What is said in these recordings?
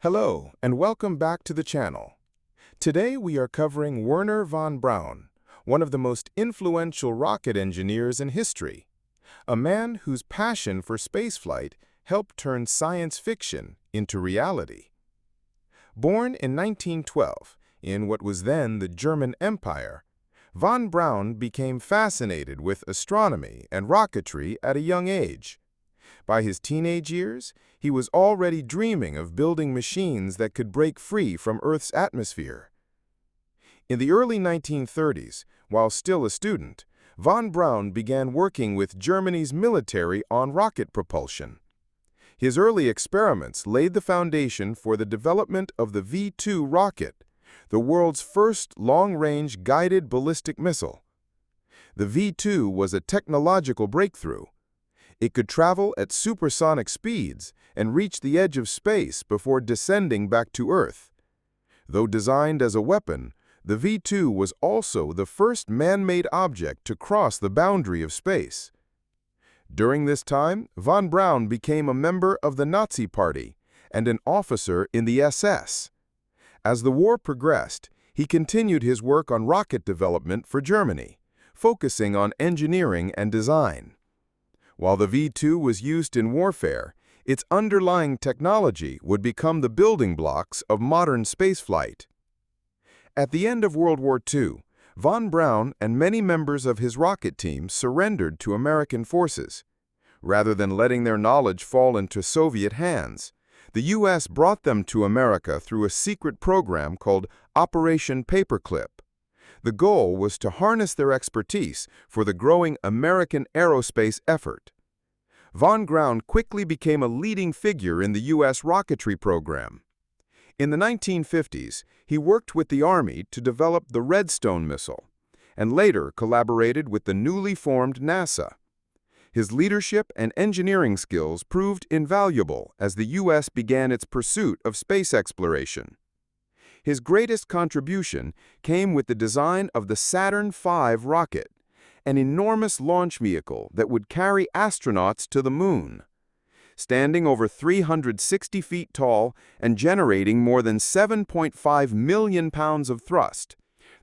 Hello, and welcome back to the channel. Today we are covering Wernher von Braun, one of the most influential rocket engineers in history, a man whose passion for spaceflight helped turn science fiction into reality. Born in 1912 in what was then the German Empire, von Braun became fascinated with astronomy and rocketry at a young age. By his teenage years, he was already dreaming of building machines that could break free from Earth's atmosphere. In the early 1930s, while still a student, von Braun began working with Germany's military on rocket propulsion. His early experiments laid the foundation for the development of the V-2 rocket, the world's first long-range guided ballistic missile. The V-2 was a technological breakthrough. It could travel at supersonic speeds and reach the edge of space before descending back to Earth. Though designed as a weapon, the V-2 was also the first man-made object to cross the boundary of space. During this time, von Braun became a member of the Nazi Party and an officer in the SS. As the war progressed, he continued his work on rocket development for Germany, focusing on engineering and design. While the V-2 was used in warfare, its underlying technology would become the building blocks of modern spaceflight. At the end of World War II, von Braun and many members of his rocket team surrendered to American forces. Rather than letting their knowledge fall into Soviet hands, the U.S. brought them to America through a secret program called Operation Paperclip. The goal was to harness their expertise for the growing American aerospace effort. Von Braun quickly became a leading figure in the U.S. rocketry program. In the 1950s, he worked with the Army to develop the Redstone missile, and later collaborated with the newly formed NASA. His leadership and engineering skills proved invaluable as the U.S. began its pursuit of space exploration. His greatest contribution came with the design of the Saturn V rocket, an enormous launch vehicle that would carry astronauts to the moon. Standing over 360 feet tall and generating more than 7.5 million pounds of thrust,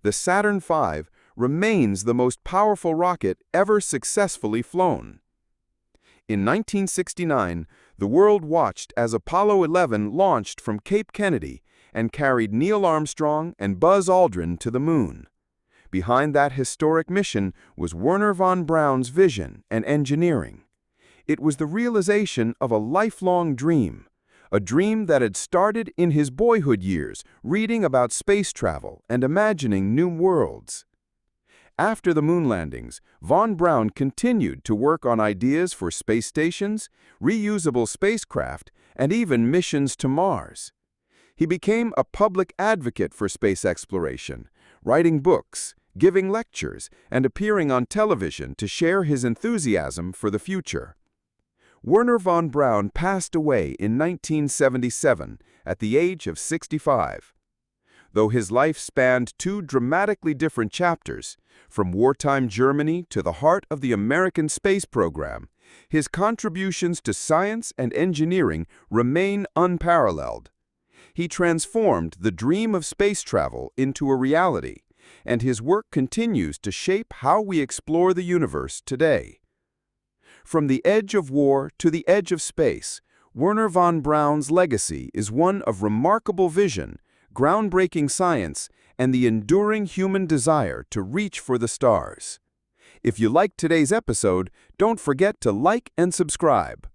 the Saturn V remains the most powerful rocket ever successfully flown. In 1969, the world watched as Apollo 11 launched from Cape Kennedy and carried Neil Armstrong and Buzz Aldrin to the moon. Behind that historic mission was Wernher von Braun's vision and engineering. It was the realization of a lifelong dream, a dream that had started in his boyhood years, reading about space travel and imagining new worlds. After the moon landings, von Braun continued to work on ideas for space stations, reusable spacecraft, and even missions to Mars. He became a public advocate for space exploration, writing books, giving lectures, and appearing on television to share his enthusiasm for the future. Wernher von Braun passed away in 1977 at the age of 65. Though his life spanned two dramatically different chapters, from wartime Germany to the heart of the American space program, his contributions to science and engineering remain unparalleled. He transformed the dream of space travel into a reality, and his work continues to shape how we explore the universe today. From the edge of war to the edge of space, Wernher von Braun's legacy is one of remarkable vision, groundbreaking science, and the enduring human desire to reach for the stars. If you liked today's episode, don't forget to like and subscribe.